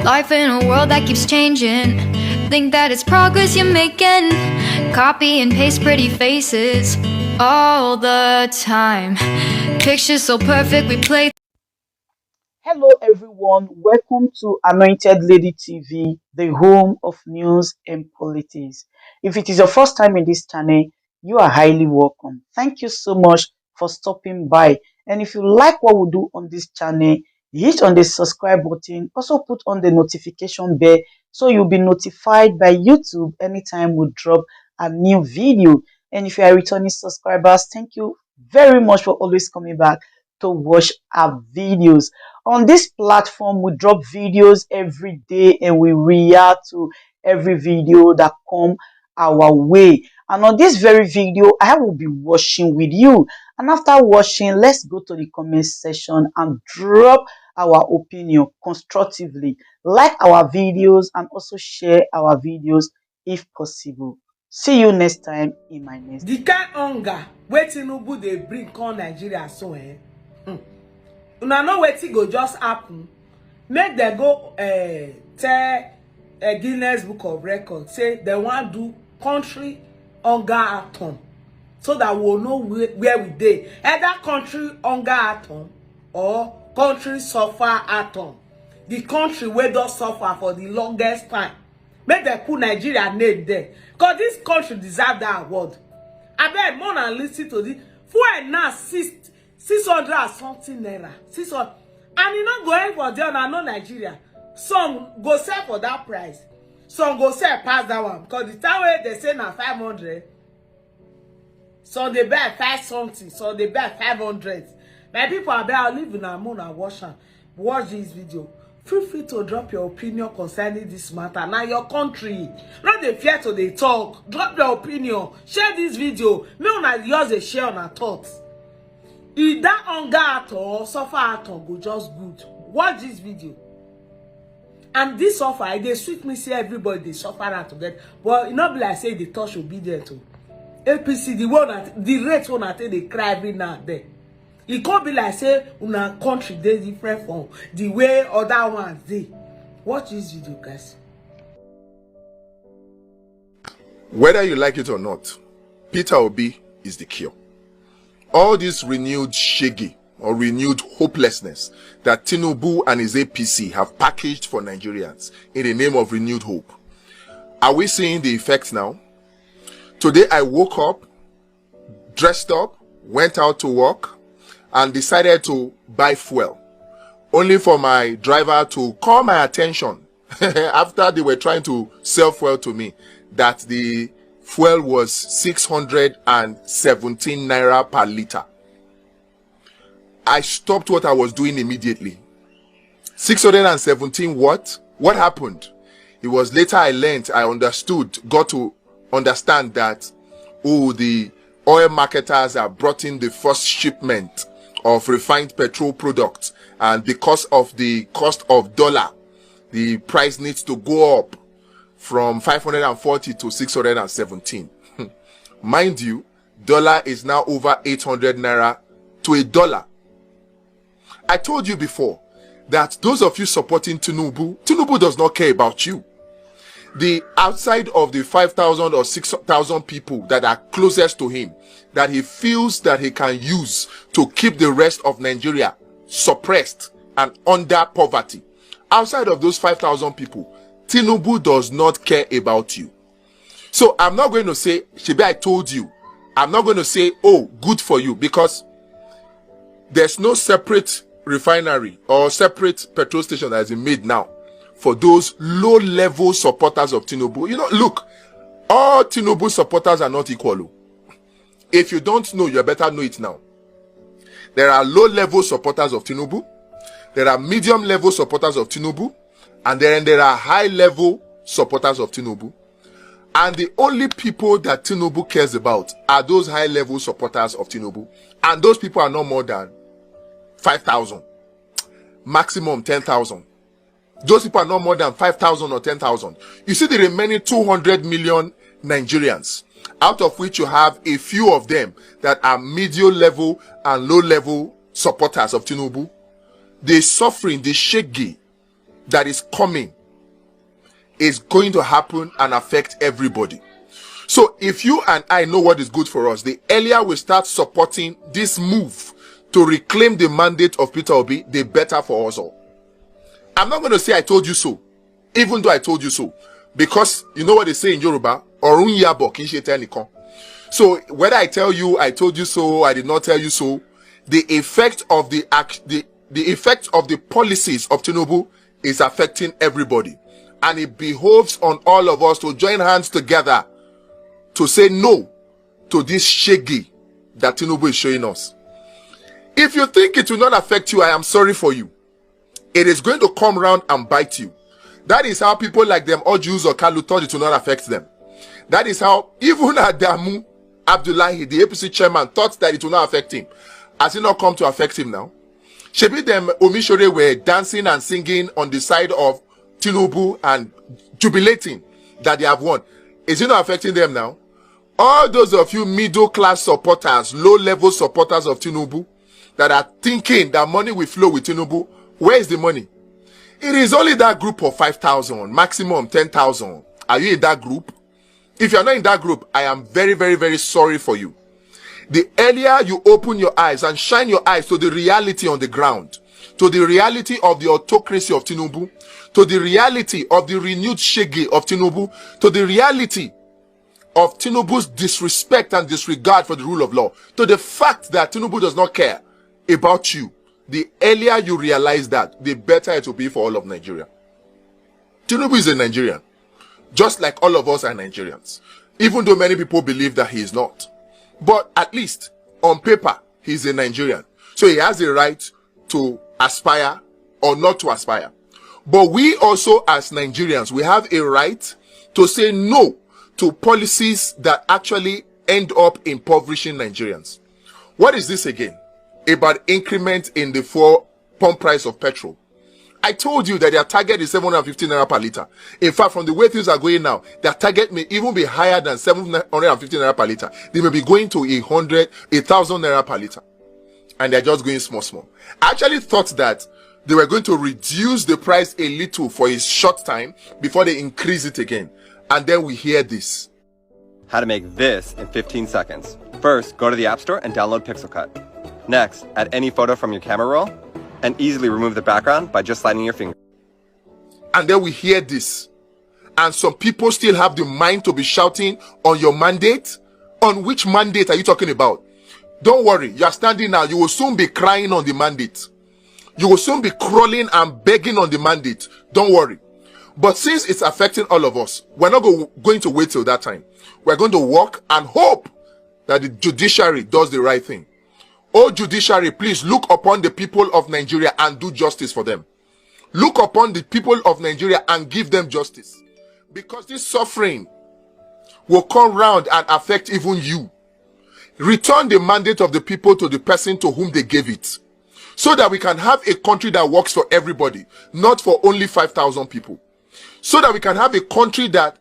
Life in a world that keeps changing. Think that it's progress you're making. Copy and paste pretty faces all the time. Pictures so perfect we play. Hello everyone, welcome to Anointed Lady TV, the home of news and politics. If it is your first time in this channel, you are highly welcome. Thank you so much for stopping by. And if you like what we do on this channel, hit on the subscribe button. Also put on the notification bell so you'll be notified by YouTube anytime we drop a new video. And if you are returning subscribers, thank you very much for always coming back to watch our videos. On this platform, we drop videos every day and we react to every video that come our way. And on this very video, I will be watching with you. And after watching, let's go to the comment section and drop our opinion constructively. Like our videos and also share our videos if possible. See you next time in my next the kind hunger wey Tinubu dey bring come Nigeria so una know wetin go just happen. Make dem go tell Guinness Book of Records say dem wan do country hunger atom so that we will know where we dey, either country hunger atom or country suffer atom, the country wey don suffer for the longest time. Make dem put Nigeria name there, because this country deserve that award. Abeg, more than listen to this. Fuel now 600 and something naira. 600, and e no go end for there. Na no Nigeria. Some go sell for that price. Some go sell pass that one, because the time wey they say na 500. Some they buy 5 something. Some they buy 500. My people, abeg, I'll leave una moon and watch am. Watch this video. Feel free to drop your opinion concerning this matter. Now your country, not the fear to the talk. Drop your opinion. Share this video. Me una use a share on our thoughts. If that hunger at all, suffer at all, go just good. Watch this video. And this suffer, they sweet me say everybody they suffer out to get. But it not be like say the touch will be there too. APC, the one that the rate one that they cry every now and then. It could be like say una country dey different from the way other ones dey. Watch this video, guys. Whether you like it or not, Peter Obi is the cure. All this renewed shaggy or renewed hopelessness that Tinubu and his APC have packaged for Nigerians in the name of renewed hope. Are we seeing the effects now? Today I woke up, dressed up, went out to work, and decided to buy fuel, only for my driver to call my attention after they were trying to sell fuel to me that the fuel was 617 naira per liter. I stopped what I was doing immediately. 617 what? What happened? It was later I got to understand that, oh, the oil marketers have brought in the first shipment of refined petrol products, and because of the cost of dollar, the price needs to go up from 540 to 617. Mind you, dollar is now over 800 naira to a dollar. I told you before that those of you supporting Tinubu does not care about you. The outside of the 5,000 or 6,000 people that are closest to him, that he feels that he can use to keep the rest of Nigeria suppressed and under poverty. Outside of those 5,000 people, Tinubu does not care about you. So I'm not going to say, Shebe, I told you. I'm not going to say, oh, good for you, because there's no separate refinery or separate petrol station that has been made now for those low-level supporters of Tinubu. You know, look, all Tinubu supporters are not equal. If you don't know, you better know it now. There are low-level supporters of Tinubu, there are medium-level supporters of Tinubu, and then there are high-level supporters of Tinubu. And the only people that Tinubu cares about are those high-level supporters of Tinubu. And those people are no more than 5,000. Maximum 10,000. Those people are no more than 5,000 or 10,000. You see the remaining 200 million Nigerians, out of which you have a few of them that are medium level and low level supporters of Tinubu. They suffering, they shaggy. that is coming is going to happen and affect everybody. So if you and I know what is good for us, the earlier we start supporting this move to reclaim the mandate of Peter Obi, the better for us all. I'm not going to say I told you so, even though I told you so, because you know what they say in Yoruba, Orun yabo kin se tenikan. So whether I tell you I told you so, I did not tell you so, the effect of the effect of the policies of Tinubu is affecting everybody, and it behoves on all of us to join hands together to say no to this shaggy that Tinubu is showing us. If you think it will not affect you, I am sorry for you. It is going to come around and bite you. That is how people like them, or Jews or Kalu, thought it will not affect them. That is how even Adamu Abdullahi, the APC chairman, thought that it will not affect him. Has it not come to affect him now? Shebi them Omishore were dancing and singing on the side of Tinubu and jubilating that they have won. Is it not affecting them now? All those of you middle class supporters, low level supporters of Tinubu that are thinking that money will flow with Tinubu, where is the money? It is only that group of 5,000, maximum 10,000. Are you in that group? If you are not in that group, I am very, very, very sorry for you. The earlier you open your eyes and shine your eyes to the reality on the ground, to the reality of the autocracy of Tinubu, to the reality of the renewed shege of Tinubu, to the reality of Tinubu's disrespect and disregard for the rule of law, to the fact that Tinubu does not care about you, the earlier you realize that, the better it will be for all of Nigeria. Tinubu is a Nigerian, just like all of us are Nigerians, even though many people believe that he is not. But at least on paper, he is a Nigerian. So he has a right to aspire or not to aspire. But we also as Nigerians, we have a right to say no to policies that actually end up impoverishing Nigerians. What is this again? About increment in the pump price of petrol. I told you that their target is 750 naira per liter. In fact, from the way things are going now, their target may even be higher than 750 naira per liter. They may be going to 1,000 naira per liter. And they're just going small. I actually thought that they were going to reduce the price a little for a short time before they increase it again. And then we hear this. How to make this in 15 seconds. First, go to the App Store and download PixelCut. Next, add any photo from your camera roll and easily remove the background by just sliding your finger. And then we hear this. And some people still have the mind to be shouting on your mandate. On which mandate are you talking about? Don't worry, you are standing now. You will soon be crying on the mandate. You will soon be crawling and begging on the mandate. Don't worry. But since it's affecting all of us, we're not going to wait till that time. We're going to work and hope that the judiciary does the right thing. Oh, judiciary, please look upon the people of Nigeria and do justice for them. Look upon the people of Nigeria and give them justice. Because this suffering will come round and affect even you. Return the mandate of the people to the person to whom they gave it. So that we can have a country that works for everybody, not for only 5,000 people. So that we can have a country that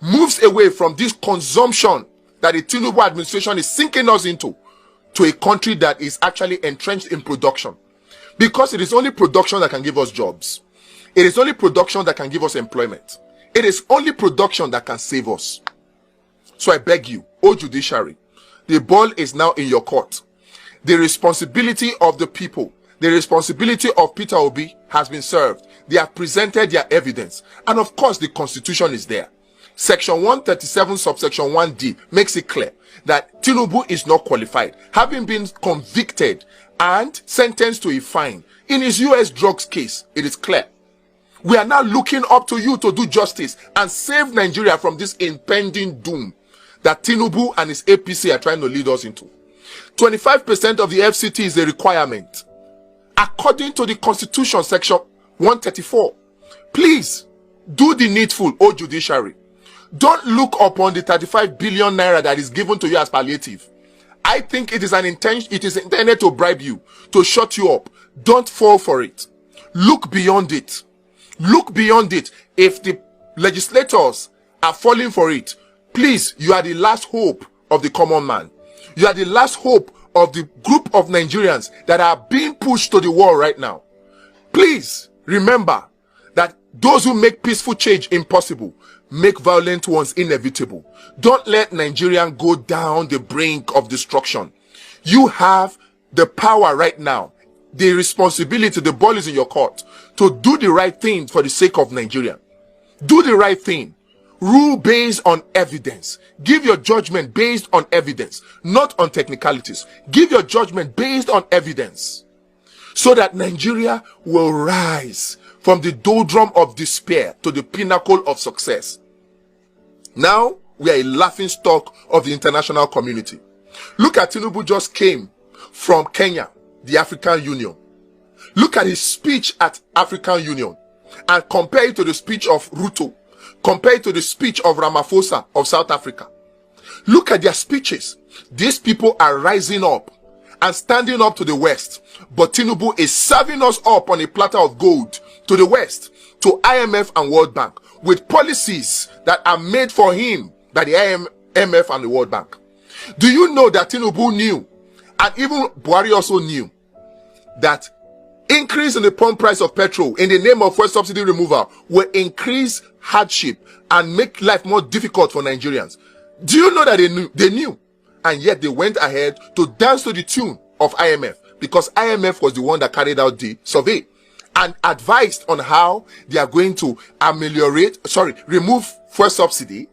moves away from this consumption that the Tinubu administration is sinking us into, to a country that is actually entrenched in production. Because it is only production that can give us jobs. It is only production that can give us employment. It is only production that can save us. So I beg you, oh judiciary, the ball is now in your court. The responsibility of the people, the responsibility of Peter Obi has been served. They have presented their evidence. And of course, the constitution is there. Section 137, subsection 1D makes it clear that Tinubu is not qualified, having been convicted and sentenced to a fine. In his US drugs case, it is clear. We are now looking up to you to do justice and save Nigeria from this impending doom that Tinubu and his APC are trying to lead us into. 25% of the FCT is a requirement, according to the Constitution, section 134. Please, do the needful, O judiciary. Don't look upon the 35 billion naira that is given to you as palliative. I think it is intended to bribe you, to shut you up. Don't fall for it. Look beyond it. Look beyond it. If the legislators are falling for it, please, you are the last hope of the common man. You are the last hope of the group of Nigerians that are being pushed to the wall right now. Please remember Those who make peaceful change impossible make violent ones inevitable. Don't let Nigerian go down the brink of destruction. You have the power right now, the responsibility, the ball is in your court, to do the right thing for the sake of Nigeria. Do the right thing. Rule based on evidence. Give your judgment based on evidence, not on technicalities. Give your judgment based on evidence, so that Nigeria will rise from the doldrum of despair to the pinnacle of success. Now, we are a laughing stock of the international community. Look at Tinubu just came from Kenya, the African Union. Look at his speech at African Union and compare it to the speech of Ruto. Compare it to the speech of Ramaphosa of South Africa. Look at their speeches. These people are rising up and standing up to the West. But Tinubu is serving us up on a platter of gold to the West, to IMF and World Bank, with policies that are made for him by the IMF and the World Bank. Do you know that Tinubu knew, and even Buhari also knew, that increase in the pump price of petrol in the name of fuel subsidy removal will increase hardship and make life more difficult for Nigerians? Do you know that they knew, and yet they went ahead to dance to the tune of IMF, because IMF was the one that carried out the survey and advised on how they are going to remove fuel subsidy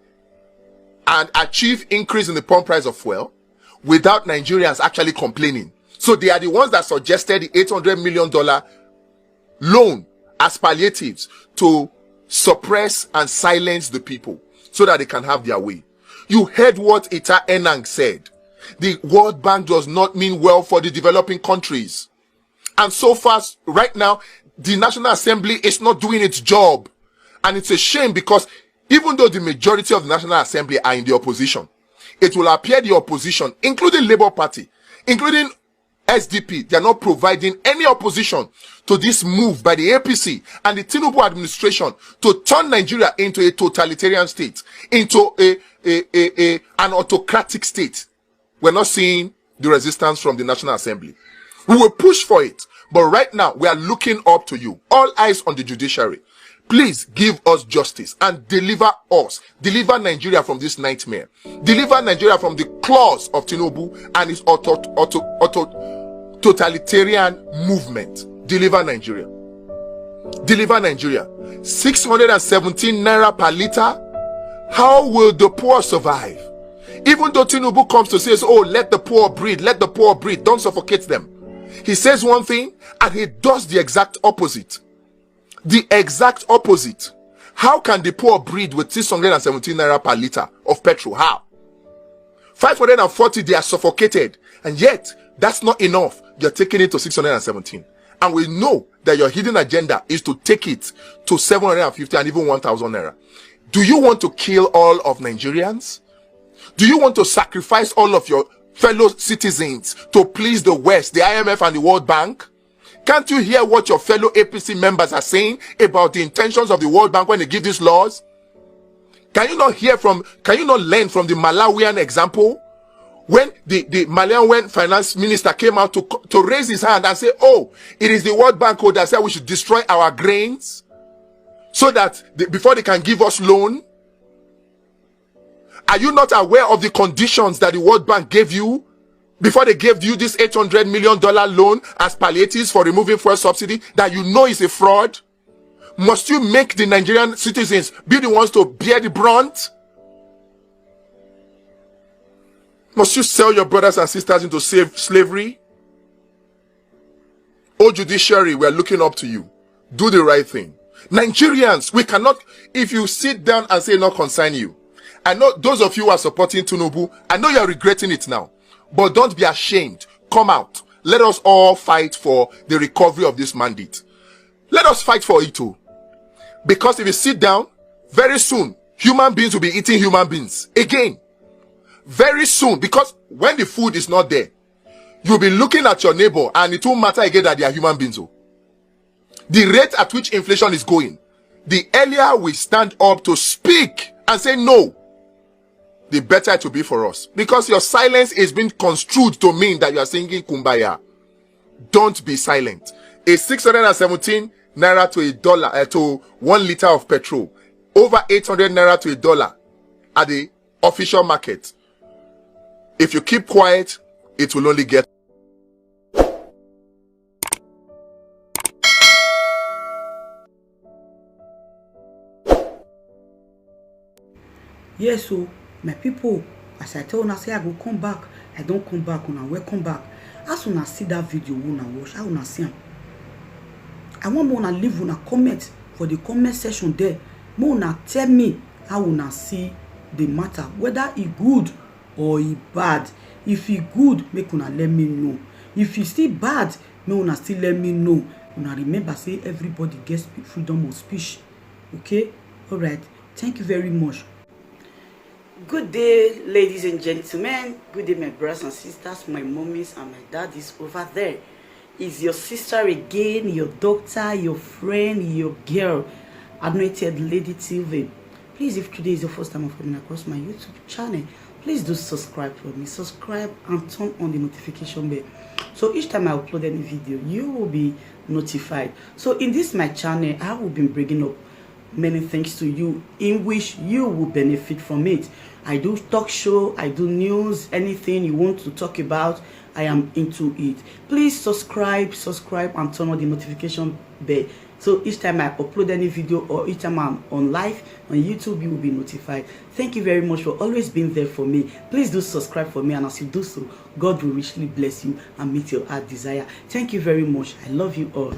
and achieve increase in the pump price of fuel without Nigerians actually complaining. So they are the ones that suggested the $800 million loan as palliatives to suppress and silence the people so that they can have their way. You heard what Ita Enang said. The World Bank does not mean well for the developing countries. And so far, right now, the National Assembly is not doing its job. And it's a shame, because even though the majority of the National Assembly are in the opposition, it will appear the opposition, including Labour Party, including SDP, they are not providing any opposition to this move by the APC and the Tinubu administration to turn Nigeria into a totalitarian state, into an autocratic state. We're not seeing the resistance from the National Assembly. We will push for it, but right now we are looking up to you. All eyes on the judiciary. Please give us justice and deliver us. Deliver Nigeria from this nightmare. Deliver Nigeria from the claws of Tinubu and his totalitarian movement. Deliver Nigeria. Deliver Nigeria. 617 naira per liter. How will the poor survive? Even though Tinubu comes to say, oh, let the poor breathe, don't suffocate them. He says one thing and he does the exact opposite. The exact opposite. How can the poor breathe with 617 naira per liter of petrol? How? 540, they are suffocated. And yet, that's not enough. You're taking it to 617. And we know that your hidden agenda is to take it to 750 and even 1,000 naira. Do you want to kill all of Nigerians? Do you want to sacrifice all of your fellow citizens to please the West, the IMF and the World Bank? Can't you hear what your fellow APC members are saying about the intentions of the World Bank when they give these laws? Can you not learn from the Malawian example? When the Malawian finance minister came out to raise his hand and say, oh, it is the World Bank that said we should destroy our grains so that before they can give us loan. Are you not aware of the conditions that the World Bank gave you before they gave you this $800 million loan as palliatives for removing fuel subsidy that you know is a fraud? Must you make the Nigerian citizens be the ones to bear the brunt? Must you sell your brothers and sisters into slavery? Oh, judiciary, we are looking up to you. Do the right thing. Nigerians, we cannot, if you sit down and say not concern you. I know those of you who are supporting Tinubu, I know you are regretting it now. But don't be ashamed. Come out. Let us all fight for the recovery of this mandate. Let us fight for it too. Because if you sit down, very soon, human beings will be eating human beings. Again. Very soon. Because when the food is not there, you'll be looking at your neighbor and it won't matter again that they are human beings. The rate at which inflation is going, the earlier we stand up to speak and say no, the better it will be for us. Because your silence is being construed to mean that you are singing Kumbaya. Don't be silent. A 617 naira to $1 to 1 liter of petrol, over 800 naira to $1 at the official market. If you keep quiet, it will only get. Yes, so my people, as I tell una say I go come back, I don't come back. Una welcome back. As una see that video, una watch, how una see am. I want una leave una comment for the comment section there. More una tell me how una see the matter, whether it good or it bad. If it good, make una let me know. If it still bad, make una still let me know. Una remember say everybody gets freedom of speech. Okay? All right. Thank you very much. Good day, ladies and gentlemen. Good day, my brothers and sisters, my mommies and my daddies over there. It's your sister again, your doctor, your friend, your girl, Anointed Lady TV. Please, if today is your first time of coming across my YouTube channel, please do subscribe for me. Subscribe and turn on the notification bell. So each time I upload any video, you will be notified. So in this my channel, I will be bringing up many things to you in which you will benefit from it. I do talk show, I do news, anything you want to talk about, I am into it. Please subscribe and turn on the notification bell. So each time I upload any video or each time I'm on live on YouTube, you will be notified. Thank you very much for always being there for me. Please do subscribe for me, and as you do so, God will richly bless you and meet your heart desire. Thank you very much. I love you all.